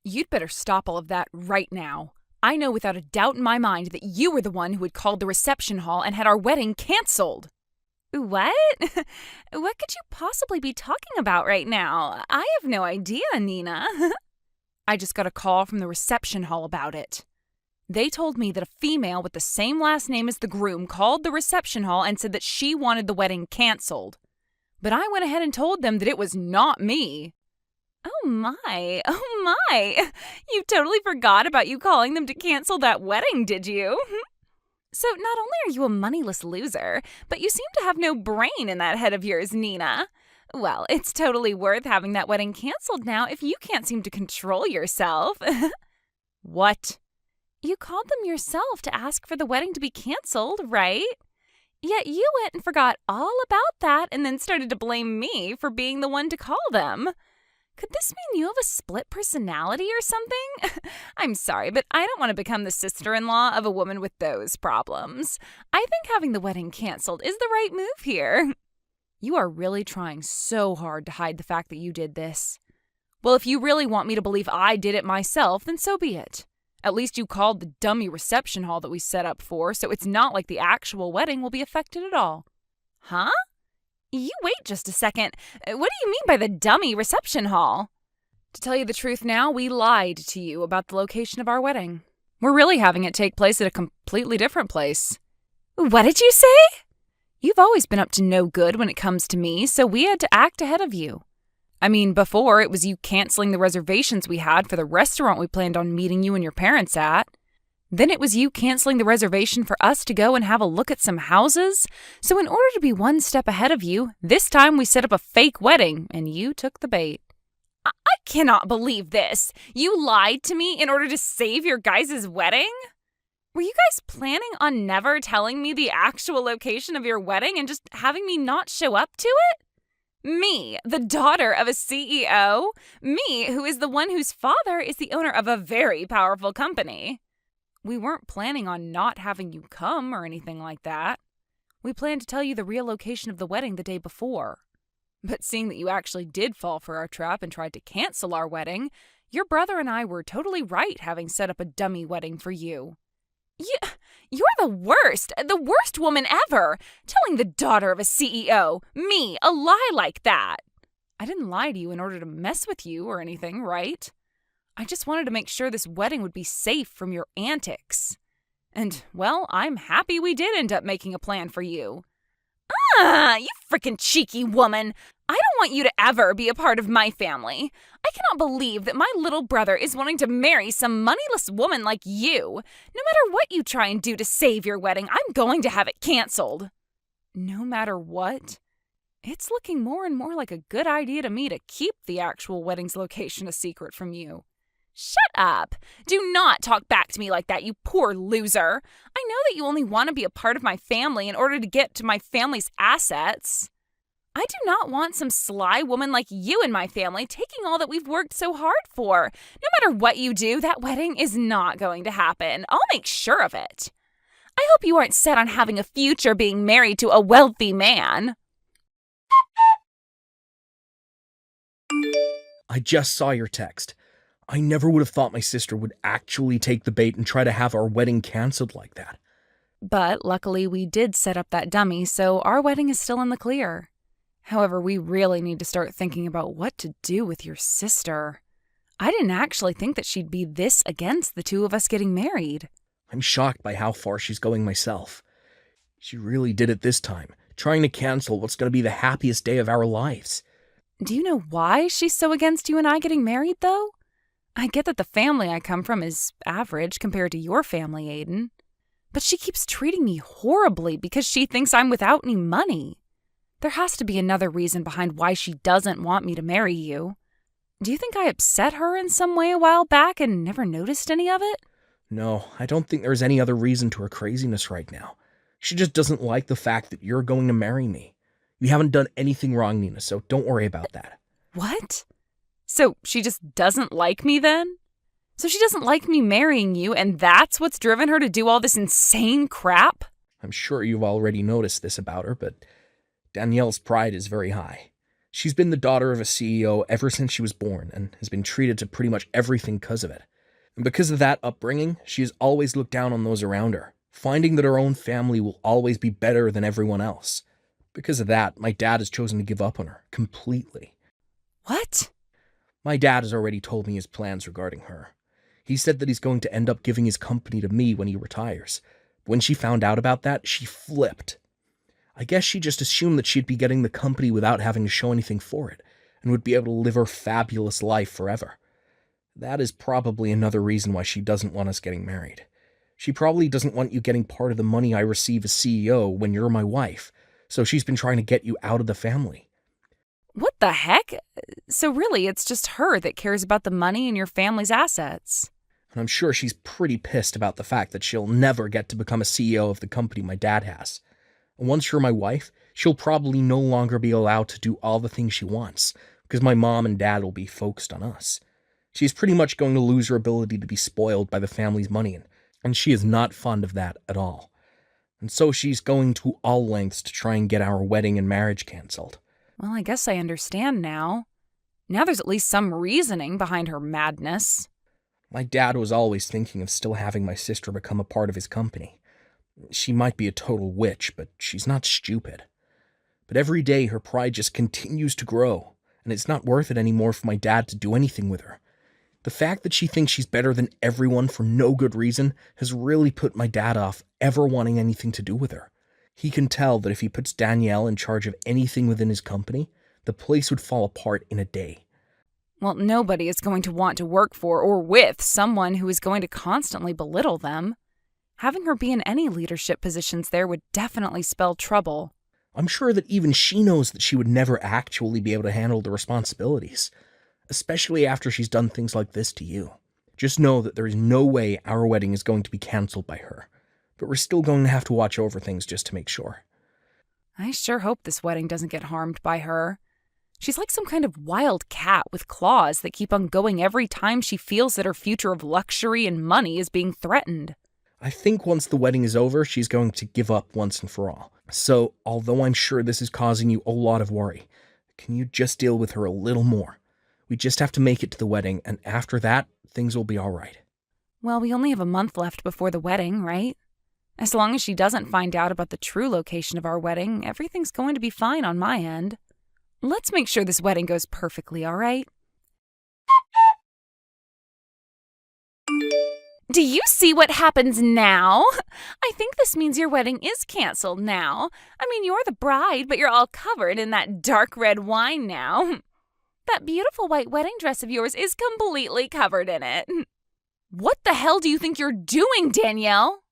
You'd better stop all of that right now. I know without a doubt in my mind that you were the one who had called the reception hall and had our wedding canceled. What? What could you possibly be talking about right now? I have no idea, Nina. I just got a call from the reception hall about it. They told me that a female with the same last name as the groom called the reception hall and said that she wanted the wedding canceled. But I went ahead and told them that it was not me. Oh my. You totally forgot about you calling them to cancel that wedding, did you? So not only are you a moneyless loser, but you seem to have no brain in that head of yours, Nina. Well, it's totally worth having that wedding canceled now if you can't seem to control yourself. What? You called them yourself to ask for the wedding to be canceled, right? Yet you went and forgot all about that and then started to blame me for being the one to call them. Could this mean you have a split personality or something? I'm sorry, but I don't want to become the sister-in-law of a woman with those problems. I think having the wedding canceled is the right move here. You are really trying so hard to hide the fact that you did this. Well, if you really want me to believe I did it myself, then so be it. At least you called the dummy reception hall that we set up for, so it's not like the actual wedding will be affected at all. Huh? You wait just a second. What do you mean by the dummy reception hall? To tell you the truth now, we lied to you about the location of our wedding. We're really having it take place at a completely different place. What did you say? You've always been up to no good when it comes to me, so we had to act ahead of you. I mean, before it was you canceling the reservations we had for the restaurant we planned on meeting you and your parents at. Then it was you canceling the reservation for us to go and have a look at some houses. So in order to be one step ahead of you, this time we set up a fake wedding, and you took the bait. I cannot believe this. You lied to me in order to save your guys' wedding? Were you guys planning on never telling me the actual location of your wedding and just having me not show up to it? Me, the daughter of a CEO? Me, who is the one whose father is the owner of a very powerful company? We weren't planning on not having you come or anything like that. We planned to tell you the real location of the wedding the day before. But seeing that you actually did fall for our trap and tried to cancel our wedding, your brother and I were totally right having set up a dummy wedding for you. You're the worst woman ever, telling the daughter of a CEO, me, a lie like that. I didn't lie to you in order to mess with you or anything, right? I just wanted to make sure this wedding would be safe from your antics. And, well, I'm happy we did end up making a plan for you. You frickin' cheeky woman. I don't want you to ever be a part of my family. I cannot believe that my little brother is wanting to marry some moneyless woman like you. No matter what you try and do to save your wedding, I'm going to have it canceled. No matter what? It's looking more and more like a good idea to me to keep the actual wedding's location a secret from you. Shut up! Do not talk back to me like that, you poor loser. I know that you only want to be a part of my family in order to get to my family's assets. I do not want some sly woman like you in my family taking all that we've worked so hard for. No matter what you do, that wedding is not going to happen. I'll make sure of it. I hope you aren't set on having a future being married to a wealthy man. I just saw your text. I never would have thought my sister would actually take the bait and try to have our wedding canceled like that. But luckily we did set up that dummy, so our wedding is still in the clear. However, we really need to start thinking about what to do with your sister. I didn't actually think that she'd be this against the two of us getting married. I'm shocked by how far she's going myself. She really did it this time, trying to cancel what's going to be the happiest day of our lives. Do you know why she's so against you and I getting married, though? I get that the family I come from is average compared to your family, Aiden. But she keeps treating me horribly because she thinks I'm without any money. There has to be another reason behind why she doesn't want me to marry you. Do you think I upset her in some way a while back and never noticed any of it? No, I don't think there's any other reason to her craziness right now. She just doesn't like the fact that you're going to marry me. You haven't done anything wrong, Nina, so don't worry about that. What? So she just doesn't like me then? So she doesn't like me marrying you, and that's what's driven her to do all this insane crap? I'm sure you've already noticed this about her, but Danielle's pride is very high. She's been the daughter of a CEO ever since she was born and has been treated to pretty much everything because of it. And because of that upbringing, she has always looked down on those around her, finding that her own family will always be better than everyone else. Because of that, my dad has chosen to give up on her completely. What? My dad has already told me his plans regarding her. He said that he's going to end up giving his company to me when he retires. When she found out about that, she flipped. I guess she just assumed that she'd be getting the company without having to show anything for it, and would be able to live her fabulous life forever. That is probably another reason why she doesn't want us getting married. She probably doesn't want you getting part of the money I receive as CEO when you're my wife, so she's been trying to get you out of the family. What the heck? So really, it's just her that cares about the money and your family's assets. And I'm sure she's pretty pissed about the fact that she'll never get to become a CEO of the company my dad has. And once you're my wife, she'll probably no longer be allowed to do all the things she wants, because my mom and dad will be focused on us. She's pretty much going to lose her ability to be spoiled by the family's money, and she is not fond of that at all. And so she's going to all lengths to try and get our wedding and marriage cancelled. Well, I guess I understand now. Now there's at least some reasoning behind her madness. My dad was always thinking of still having my sister become a part of his company. She might be a total witch, but she's not stupid. But every day her pride just continues to grow, and it's not worth it anymore for my dad to do anything with her. The fact that she thinks she's better than everyone for no good reason has really put my dad off ever wanting anything to do with her. He can tell that if he puts Danielle in charge of anything within his company, the place would fall apart in a day. Well, nobody is going to want to work for or with someone who is going to constantly belittle them. Having her be in any leadership positions there would definitely spell trouble. I'm sure that even she knows that she would never actually be able to handle the responsibilities, especially after she's done things like this to you. Just know that there is no way our wedding is going to be cancelled by her, but we're still going to have to watch over things just to make sure. I sure hope this wedding doesn't get harmed by her. She's like some kind of wild cat with claws that keep on going every time she feels that her future of luxury and money is being threatened. I think once the wedding is over, she's going to give up once and for all. So, although I'm sure this is causing you a lot of worry, can you just deal with her a little more? We just have to make it to the wedding, and after that, things will be all right. Well, we only have a month left before the wedding, right? As long as she doesn't find out about the true location of our wedding, everything's going to be fine on my end. Let's make sure this wedding goes perfectly, all right? Do you see what happens now? I think this means your wedding is canceled now. I mean, you're the bride, but you're all covered in that dark red wine now. That beautiful white wedding dress of yours is completely covered in it. What the hell do you think you're doing, Danielle?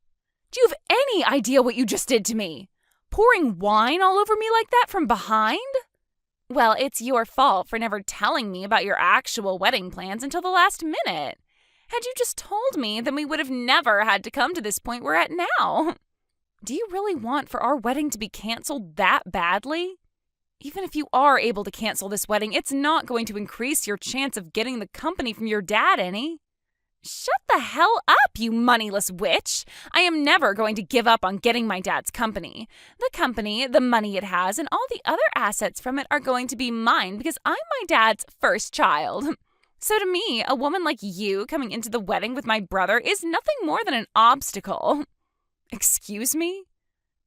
Do you have any idea what you just did to me? Pouring wine all over me like that from behind? Well, it's your fault for never telling me about your actual wedding plans until the last minute. Had you just told me, then we would have never had to come to this point we're at now. Do you really want for our wedding to be canceled that badly? Even if you are able to cancel this wedding, it's not going to increase your chance of getting the company from your dad any. Shut the hell up, you moneyless witch! I am never going to give up on getting my dad's company. The company, the money it has, and all the other assets from it are going to be mine because I'm my dad's first child. So to me, a woman like you coming into the wedding with my brother is nothing more than an obstacle. Excuse me?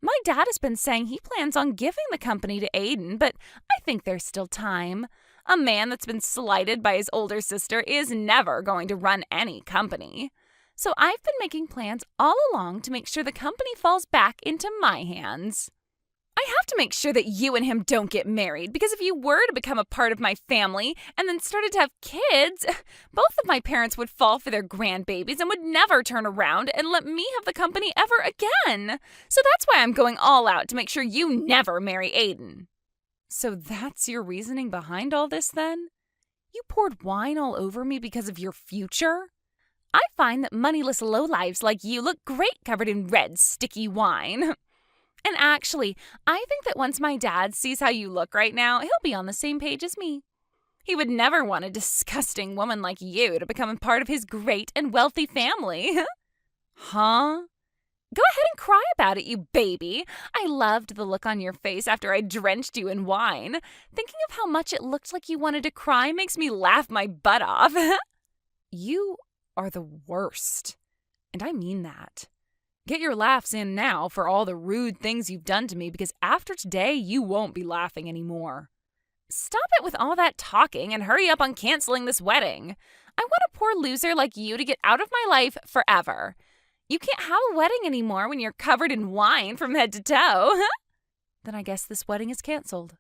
My dad has been saying he plans on giving the company to Aiden, but I think there's still time. A man that's been slighted by his older sister is never going to run any company. So I've been making plans all along to make sure the company falls back into my hands. I have to make sure that you and him don't get married, because if you were to become a part of my family and then started to have kids, both of my parents would fall for their grandbabies and would never turn around and let me have the company ever again. So that's why I'm going all out to make sure you never marry Aiden. So that's your reasoning behind all this, then? You poured wine all over me because of your future? I find that moneyless lowlives like you look great covered in red, sticky wine. And actually, I think that once my dad sees how you look right now, he'll be on the same page as me. He would never want a disgusting woman like you to become a part of his great and wealthy family. Huh? Go ahead and cry about it, you baby. I loved the look on your face after I drenched you in wine. Thinking of how much it looked like you wanted to cry makes me laugh my butt off. You are the worst. And I mean that. Get your laughs in now for all the rude things you've done to me, because after today, you won't be laughing anymore. Stop it with all that talking and hurry up on canceling this wedding. I want a poor loser like you to get out of my life forever. You can't have a wedding anymore when you're covered in wine from head to toe. Then I guess this wedding is canceled.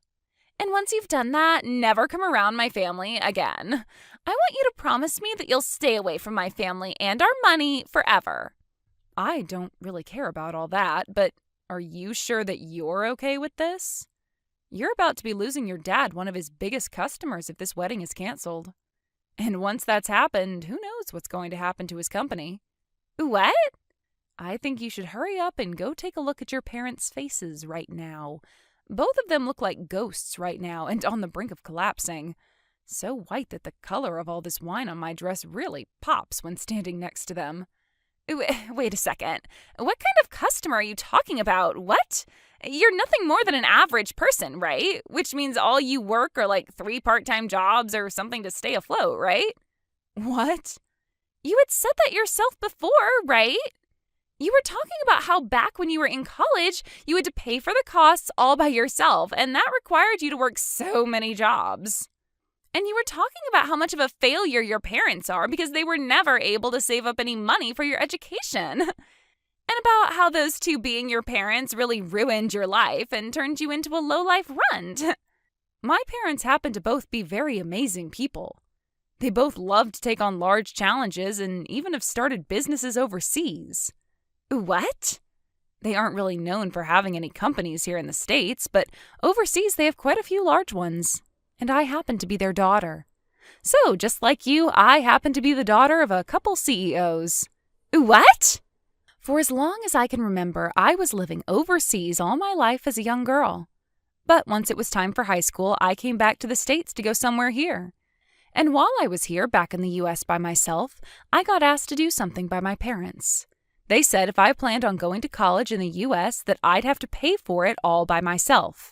And once you've done that, never come around my family again. I want you to promise me that you'll stay away from my family and our money forever. I don't really care about all that, but are you sure that you're okay with this? You're about to be losing your dad, one of his biggest customers, if this wedding is canceled. And once that's happened, who knows what's going to happen to his company? What? I think you should hurry up and go take a look at your parents' faces right now. Both of them look like ghosts right now and on the brink of collapsing. So white that the color of all this wine on my dress really pops when standing next to them. Wait a second. What kind of customer are you talking about? What? You're nothing more than an average person, right? Which means all you work are like 3 part-time jobs or something to stay afloat, right? What? You had said that yourself before, right? You were talking about how back when you were in college, you had to pay for the costs all by yourself, and that required you to work so many jobs. And you were talking about how much of a failure your parents are because they were never able to save up any money for your education. And about how those two being your parents really ruined your life and turned you into a low-life runt. My parents happen to both be very amazing people. They both love to take on large challenges and even have started businesses overseas. What? They aren't really known for having any companies here in the States, but overseas they have quite a few large ones. And I happen to be their daughter. So, just like you, I happen to be the daughter of a couple CEOs. What? For as long as I can remember, I was living overseas all my life as a young girl. But once it was time for high school, I came back to the States to go somewhere here. And while I was here back in the U.S. by myself, I got asked to do something by my parents. They said if I planned on going to college in the U.S., that I'd have to pay for it all by myself.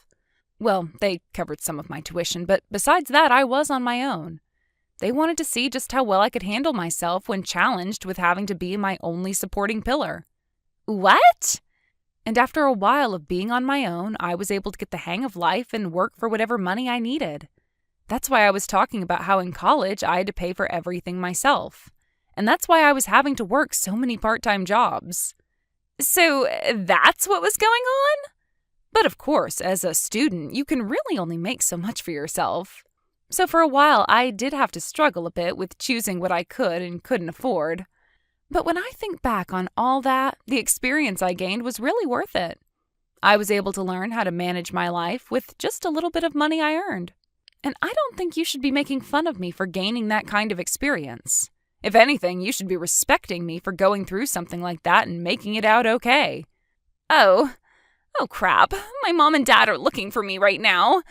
Well, they covered some of my tuition, but besides that, I was on my own. They wanted to see just how well I could handle myself when challenged with having to be my only supporting pillar. What? And after a while of being on my own, I was able to get the hang of life and work for whatever money I needed. That's why I was talking about how in college I had to pay for everything myself. And that's why I was having to work so many part-time jobs. So that's what was going on? But of course, as a student, you can really only make so much for yourself. So for a while, I did have to struggle a bit with choosing what I could and couldn't afford. But when I think back on all that, the experience I gained was really worth it. I was able to learn how to manage my life with just a little bit of money I earned. And I don't think you should be making fun of me for gaining that kind of experience. If anything, you should be respecting me for going through something like that and making it out okay. Oh crap. My mom and dad are looking for me right now.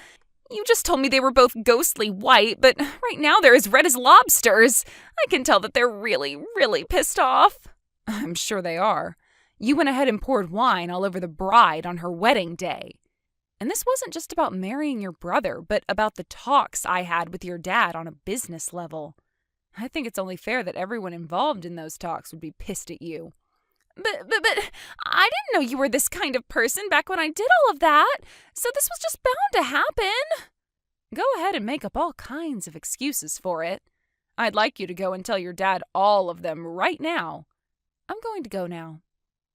You just told me they were both ghostly white, but right now they're as red as lobsters. I can tell that they're really, really pissed off. I'm sure they are. You went ahead and poured wine all over the bride on her wedding day. And this wasn't just about marrying your brother, but about the talks I had with your dad on a business level. I think it's only fair that everyone involved in those talks would be pissed at you. But I didn't know you were this kind of person back when I did all of that, so this was just bound to happen. Go ahead and make up all kinds of excuses for it. I'd like you to go and tell your dad all of them right now. I'm going to go now.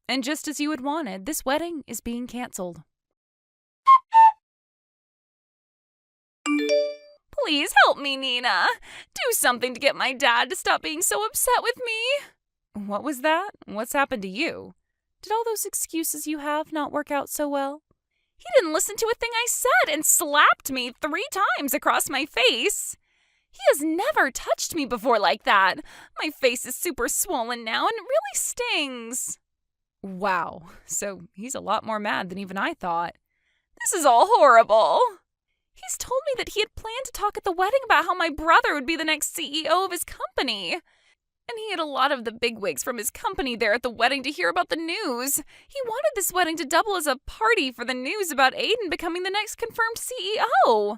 And just as you had wanted, this wedding is being canceled. Please help me, Nina. Do something to get my dad to stop being so upset with me. What was that? What's happened to you? Did all those excuses you have not work out so well? He didn't listen to a thing I said and slapped me 3 times across my face. He has never touched me before like that. My face is super swollen now and it really stings. Wow, so he's a lot more mad than even I thought. This is all horrible. He's told me that he had planned to talk at the wedding about how my brother would be the next CEO of his company. And he had a lot of the bigwigs from his company there at the wedding to hear about the news. He wanted this wedding to double as a party for the news about Aiden becoming the next confirmed CEO.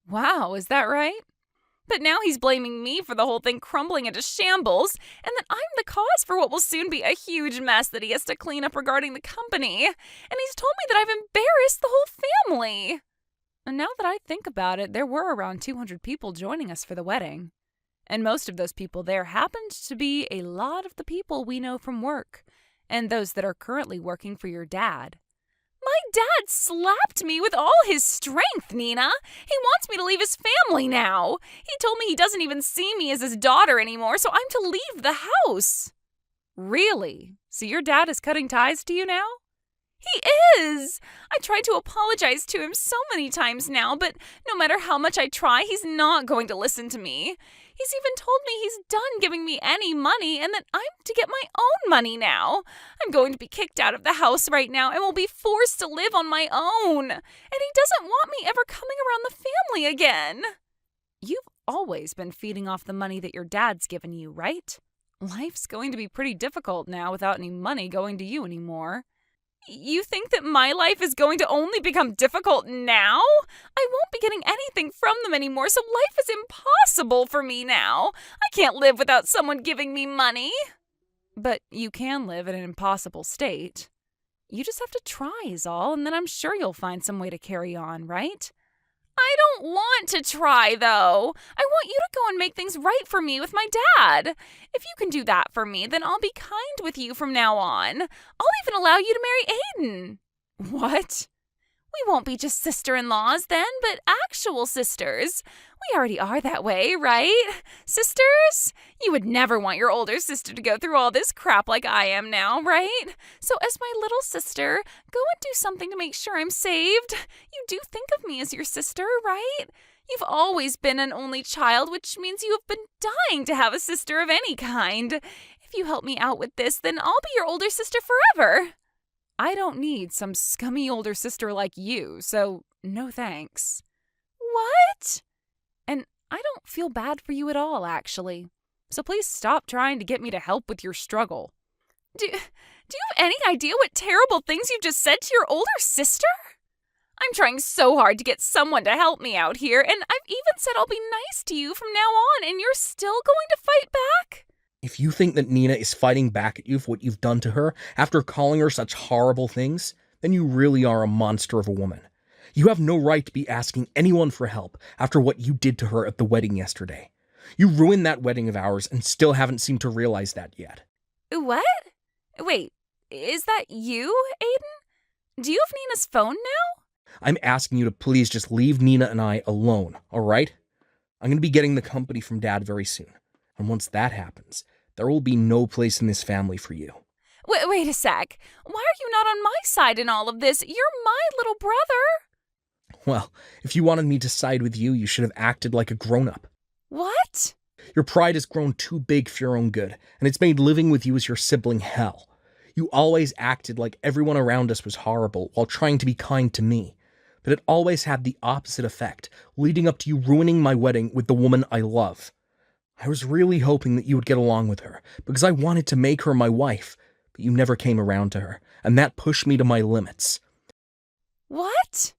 Wow, is that right? But now he's blaming me for the whole thing crumbling into shambles, and that I'm the cause for what will soon be a huge mess that he has to clean up regarding the company. And he's told me that I've embarrassed the whole family. And now that I think about it, there were around 200 people joining us for the wedding. And most of those people there happened to be a lot of the people we know from work, and those that are currently working for your dad. My dad slapped me with all his strength, Nina. He wants me to leave his family now. He told me he doesn't even see me as his daughter anymore, so I'm to leave the house. Really? So your dad is cutting ties to you now? He is! I tried to apologize to him so many times now, but no matter how much I try, he's not going to listen to me. He's even told me he's done giving me any money and that I'm to get my own money now. I'm going to be kicked out of the house right now and will be forced to live on my own. And he doesn't want me ever coming around the family again. You've always been feeding off the money that your dad's given you, right? Life's going to be pretty difficult now without any money going to you anymore. You think that my life is going to only become difficult now? I won't be getting anything from them anymore, so life is impossible for me now. I can't live without someone giving me money. But you can live in an impossible state. You just have to try is all, and then I'm sure you'll find some way to carry on, right? I don't want to try, though. I want you to go and make things right for me with my dad. If you can do that for me, then I'll be kind with you from now on. I'll even allow you to marry Aiden. What? We won't be just sister-in-laws then, but actual sisters. We already are that way, right? Sisters? You would never want your older sister to go through all this crap like I am now, right? So as my little sister, go and do something to make sure I'm saved. You do think of me as your sister, right? You've always been an only child, which means you have been dying to have a sister of any kind. If you help me out with this, then I'll be your older sister forever. I don't need some scummy older sister like you, so no thanks. What? And I don't feel bad for you at all, actually. So please stop trying to get me to help with your struggle. Do you have any idea what terrible things you've just said to your older sister? I'm trying so hard to get someone to help me out here, and I've even said I'll be nice to you from now on, and you're still going to fight back? If you think that Nina is fighting back at you for what you've done to her after calling her such horrible things, then you really are a monster of a woman. You have no right to be asking anyone for help after what you did to her at the wedding yesterday. You ruined that wedding of ours and still haven't seemed to realize that yet. What? Wait, is that you, Aiden? Do you have Nina's phone now? I'm asking you to please just leave Nina and I alone, all right? I'm going to be getting the company from Dad very soon. And once that happens, there will be no place in this family for you. Wait a sec. Why are you not on my side in all of this? You're my little brother. Well, if you wanted me to side with you, you should have acted like a grown-up. What? Your pride has grown too big for your own good, and it's made living with you as your sibling hell. You always acted like everyone around us was horrible while trying to be kind to me. But it always had the opposite effect, leading up to you ruining my wedding with the woman I love. I was really hoping that you would get along with her, because I wanted to make her my wife, but you never came around to her, and that pushed me to my limits. What?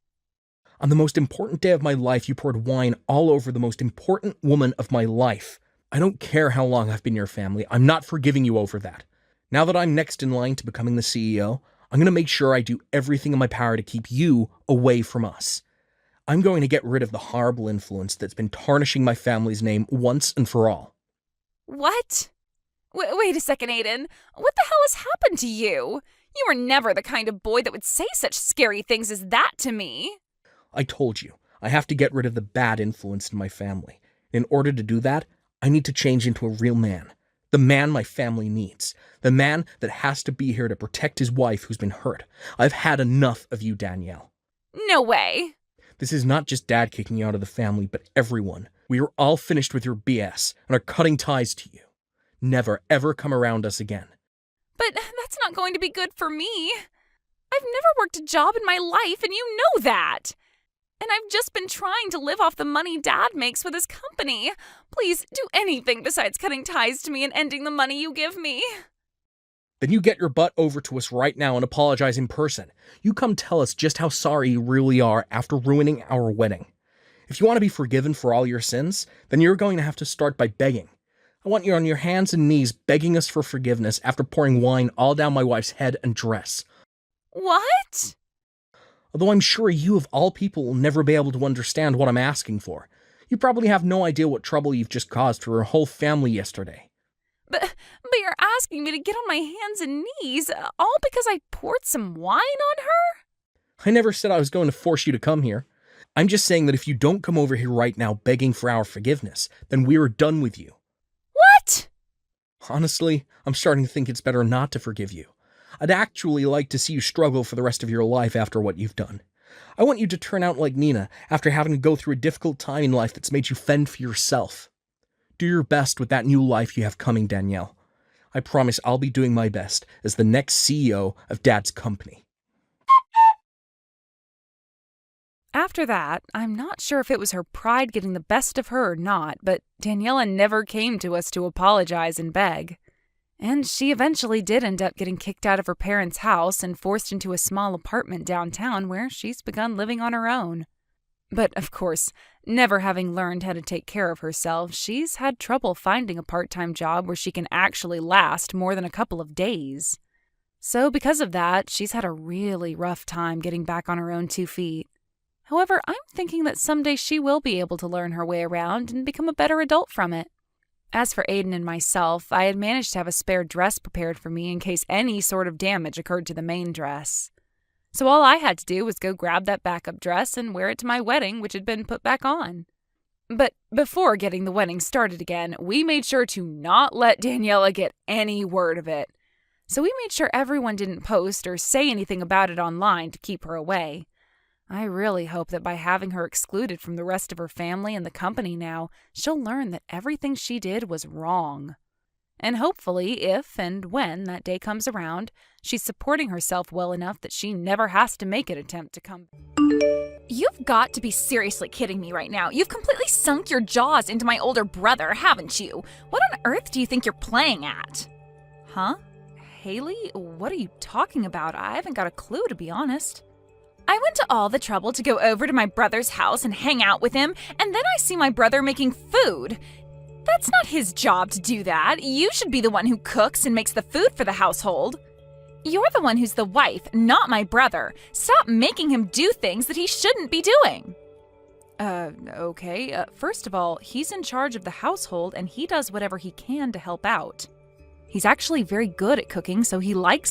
On the most important day of my life, you poured wine all over the most important woman of my life. I don't care how long I've been your family, I'm not forgiving you over that. Now that I'm next in line to becoming the CEO, I'm going to make sure I do everything in my power to keep you away from us. I'm going to get rid of the horrible influence that's been tarnishing my family's name once and for all. What? Wait a second, Aiden. What the hell has happened to you? You were never the kind of boy that would say such scary things as that to me. I told you, I have to get rid of the bad influence in my family. In order to do that, I need to change into a real man. The man my family needs. The man that has to be here to protect his wife who's been hurt. I've had enough of you, Danielle. No way. This is not just Dad kicking you out of the family, but everyone. We are all finished with your BS and are cutting ties to you. Never, ever come around us again. But that's not going to be good for me. I've never worked a job in my life, and you know that. And I've just been trying to live off the money Dad makes with his company. Please do anything besides cutting ties to me and ending the money you give me. Then you get your butt over to us right now and apologize in person. You come tell us just how sorry you really are after ruining our wedding. If you want to be forgiven for all your sins, then you're going to have to start by begging. I want you on your hands and knees begging us for forgiveness after pouring wine all down my wife's head and dress. What? Although I'm sure you of all people will never be able to understand what I'm asking for. You probably have no idea what trouble you've just caused for her whole family yesterday. But you're asking me to get on my hands and knees, all because I poured some wine on her? I never said I was going to force you to come here. I'm just saying that if you don't come over here right now begging for our forgiveness, then we're done with you. What? Honestly, I'm starting to think it's better not to forgive you. I'd actually like to see you struggle for the rest of your life after what you've done. I want you to turn out like Nina after having to go through a difficult time in life that's made you fend for yourself. Do your best with that new life you have coming, Danielle. I promise I'll be doing my best as the next CEO of Dad's company. After that, I'm not sure if it was her pride getting the best of her or not, but Daniela never came to us to apologize and beg. And she eventually did end up getting kicked out of her parents' house and forced into a small apartment downtown where she's begun living on her own. But, of course, never having learned how to take care of herself, she's had trouble finding a part-time job where she can actually last more than a couple of days. So because of that, she's had a really rough time getting back on her own 2 feet. However, I'm thinking that someday she will be able to learn her way around and become a better adult from it. As for Aiden and myself, I had managed to have a spare dress prepared for me in case any sort of damage occurred to the main dress. So all I had to do was go grab that backup dress and wear it to my wedding, which had been put back on. But before getting the wedding started again, we made sure to not let Daniela get any word of it. So we made sure everyone didn't post or say anything about it online to keep her away. I really hope that by having her excluded from the rest of her family and the company now, she'll learn that everything she did was wrong. And hopefully, if and when that day comes around, she's supporting herself well enough that she never has to make an attempt to come. You've got to be seriously kidding me right now. You've completely sunk your jaws into my older brother, haven't you? What on earth do you think you're playing at? Huh? Haley, what are you talking about? I haven't got a clue, to be honest. I went to all the trouble to go over to my brother's house and hang out with him, and then I see my brother making food. That's not his job to do that. You should be the one who cooks and makes the food for the household. You're the one who's the wife, not my brother. Stop making him do things that he shouldn't be doing. Okay. First of all, he's in charge of the household and he does whatever he can to help out. He's actually very good at cooking, so he likes